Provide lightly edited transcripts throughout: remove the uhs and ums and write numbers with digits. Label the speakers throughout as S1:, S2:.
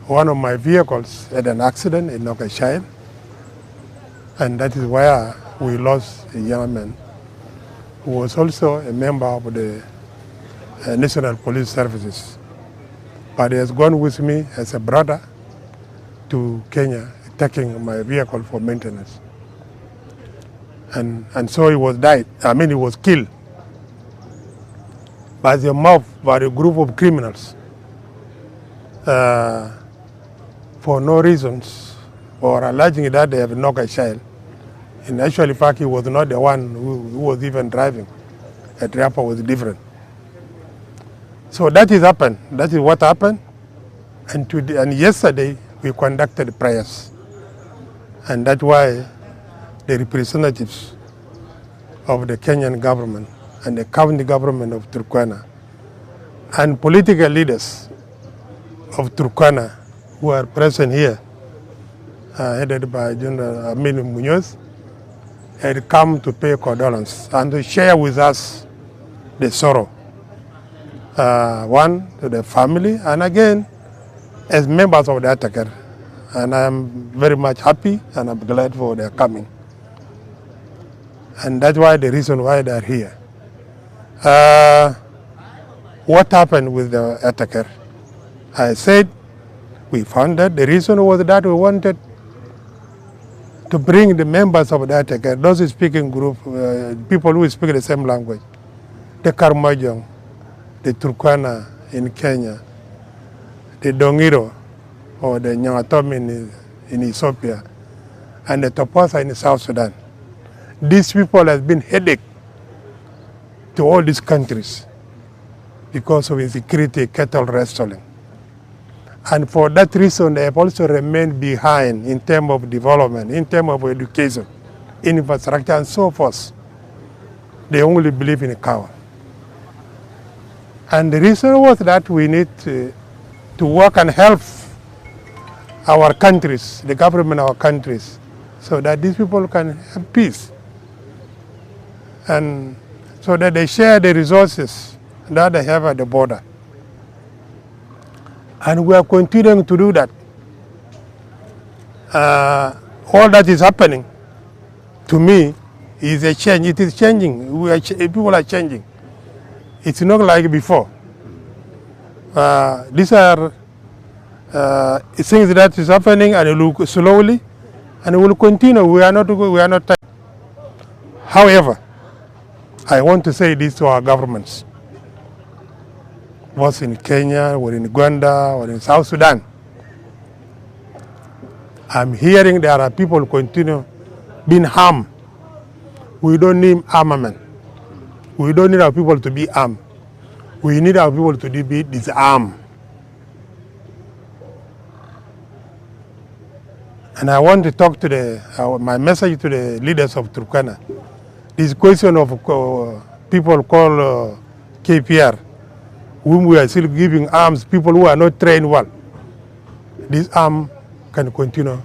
S1: one of my vehicles had an accident in Nokashire, and that is where we lost a young man who was also a member of the National Police Services. But he has gone with me as a brother to Kenya, taking my vehicle for maintenance. And so he was he was killed by the mob, by a group of criminals for no reasons, or alleging that they have knocked a child. In actual fact, he was not the one who was even driving. The driver was different. So that is happened. That is what happened. And yesterday we conducted prayers, and that's why the representatives of the Kenyan government and the county government of Turkana and political leaders of Turkana who are present here, headed by General Amin Munoz, had come to pay condolence and to share with us the sorrow. One, to the family, and again, as members of the attacker. And I am very much happy and I'm glad for their coming. And that's why the reason why they're here. What happened with the attacker? I said we found that the reason was that we wanted to bring the members of the attacker, those who speaking group, people who speak the same language, the Karmajong, the Turkana in Kenya, the Dongiro or the Nyangatom in Ethiopia, and the Toposa in South Sudan. These people have been headache to all these countries because of insecurity, cattle rustling. And for that reason, they have also remained behind in terms of development, in terms of education, infrastructure, and so forth. They only believe in a cow. And the reason was that we need to work and help our countries, the government of our countries, so that these people can have peace. And so that they share the resources that they have at the border. And we are continuing to do that. All that is happening, to me, is a change. It is changing. People are changing. It's not like before. These are things that is happening, and it will slowly, and it will continue. We are not. However, I want to say this to our governments, both in Kenya, or in Uganda, or in South Sudan. I'm hearing there are people continue being harmed. We don't need armament. We don't need our people to be armed. We need our people to be disarmed. And I want to talk to my message to the leaders of Turkana. This question of people called KPR, whom we are still giving arms, people who are not trained well. This arm can continue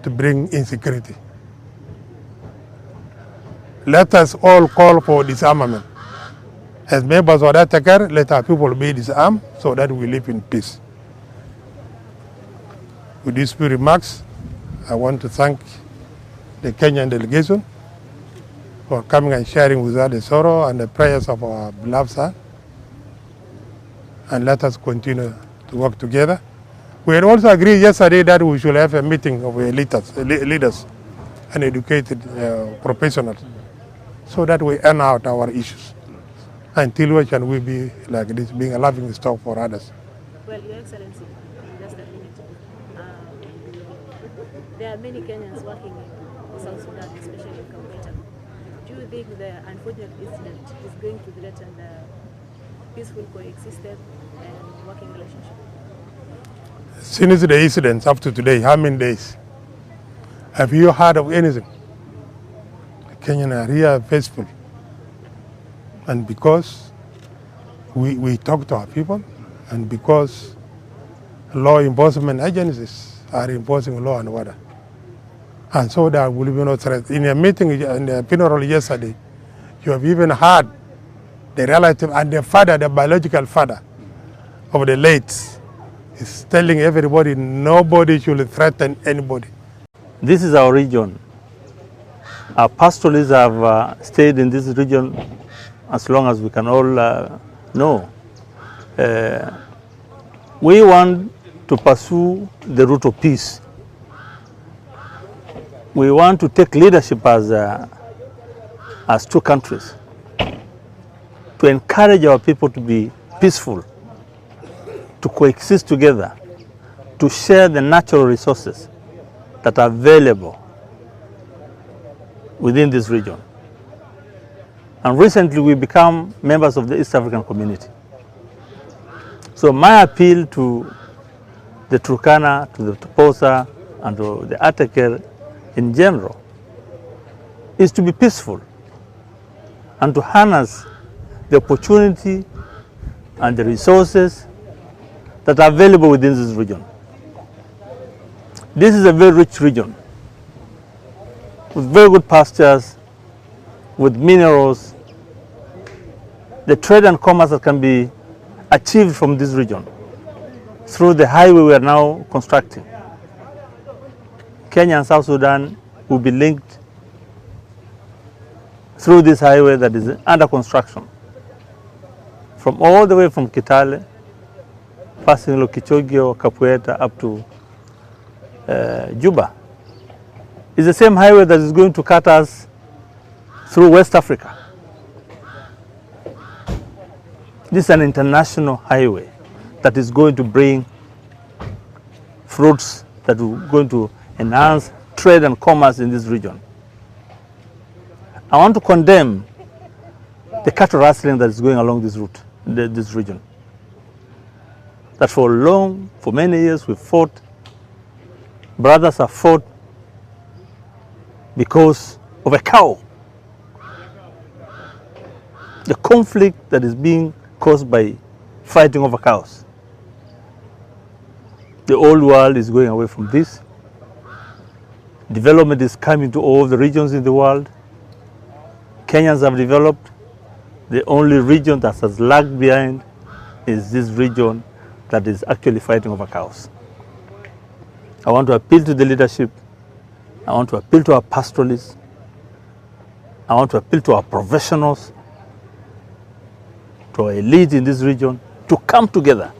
S1: to bring insecurity. Let us all call for disarmament. As members of that attacker, let our people be disarmed so that we live in peace. With these few remarks, I want to thank the Kenyan delegation for coming and sharing with us the sorrow and the prayers of our beloved son. And let us continue to work together. We had also agreed yesterday that we should have a meeting of leaders and educated professionals so that we earn out our issues. Until when can we be like this, being a laughing stock for others?
S2: Well, Your Excellency, just a minute. There are many Kenyans working in South Sudan, especially in Kumekucha. Do you think the unfortunate incident is going to threaten the peaceful coexistence and working relationship?
S1: Since the incidents up to today, how many days? Have you heard of anything? The Kenyans are here faithful. And because we talk to our people, and because law enforcement agencies are enforcing law and order. And so there will be no threat. In a meeting, in the funeral yesterday, you have even heard the relative and the father, the biological father of the late, is telling everybody nobody should threaten anybody.
S3: This is our region. Our pastoralists have stayed in this region as long as we can all know. We want to pursue the route of peace. We want to take leadership as two countries, to encourage our people to be peaceful, to coexist together, to share the natural resources that are available within this region. And recently we become members of the East African community. So my appeal to the Turkana, to the Toposa, and to the Ataker in general is to be peaceful and to harness the opportunity and the resources that are available within this region. This is a very rich region with very good pastures, with minerals, the trade and commerce that can be achieved from this region through the highway we are now constructing. Kenya and South Sudan will be linked through this highway that is under construction, from all the way from Kitale, passing Lokichogio, Kapueta up to Juba. It's the same highway that is going to cut us through West Africa. This is an international highway that is going to bring fruits that are going to enhance trade and commerce in this region. I want to condemn the cattle rustling that is going along this route, this region. That for many years we fought, brothers have fought because of a cow. The conflict that is being caused by fighting over cows. The old world is going away from this. Development is coming to all the regions in the world. Kenyans have developed. The only region that has lagged behind is this region that is actually fighting over cows. I want to appeal to the leadership. I want to appeal to our pastoralists. I want to appeal to our professionals, to our elite in this region, to come together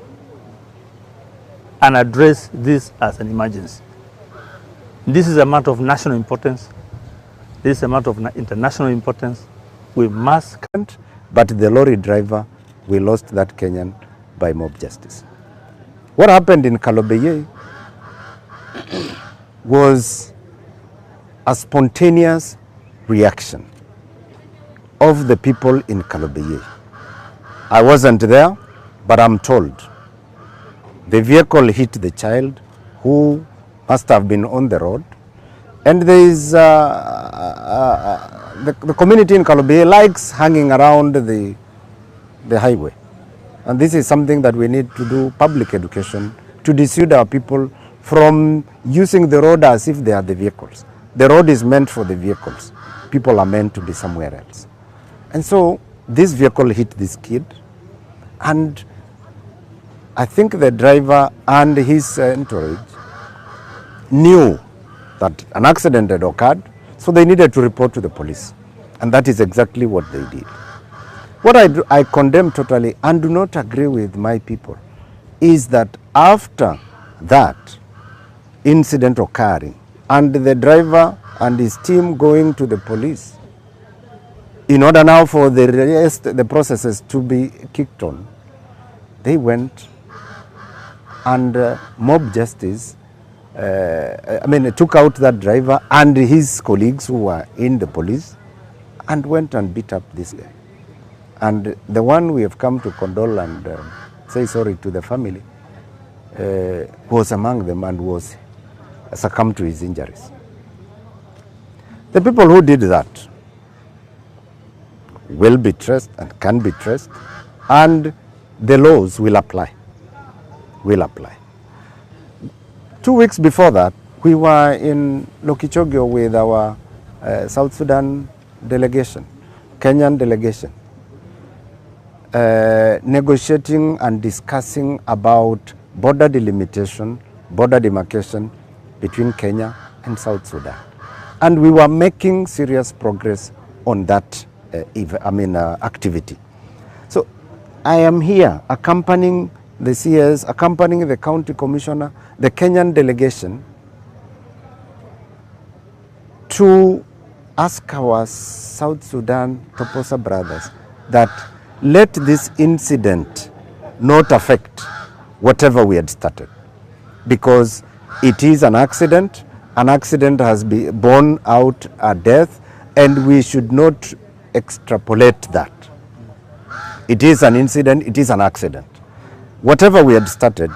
S3: and address this as an emergency. This is a matter of national importance. This is a matter of international importance. We must.
S4: But the lorry driver, we lost that Kenyan by mob justice. What happened in Kalobeye was a spontaneous reaction of the people in Kalobeye. I wasn't there, but I'm told the vehicle hit the child who must have been on the road, and there is the community in Kalobeye likes hanging around the highway, and this is something that we need to do public education to dissuade our people from using the road as if they are the vehicles. The road is meant for the vehicles. People are meant to be somewhere else. And so this vehicle hit this kid, and I think the driver and his entourage knew that an accident had occurred, so they needed to report to the police. And that is exactly what they did. What I condemn totally and do not agree with my people is that after that incident occurring and the driver and his team going to the police in order now for the processes to be kicked on, they went and mob justice took out that driver and his colleagues who were in the police and went and beat up this guy. And the one we have come to condole and say sorry to the family was among them and was succumbed to his injuries. The people who did that will be traced and can be traced, and the laws will apply. 2 weeks before that, we were in Lokichogio with our South Sudan delegation, Kenyan delegation, negotiating and discussing about border delimitation, border demarcation between Kenya and South Sudan. And we were making serious progress on that activity. So I am here accompanying the CS, accompanying the county commissioner, the Kenyan delegation, to ask our South Sudan Toposa brothers that let this incident not affect whatever we had started, because it is an accident. An accident has been borne out a death, and we should not extrapolate that. It is an incident, it is an accident. Whatever we had started,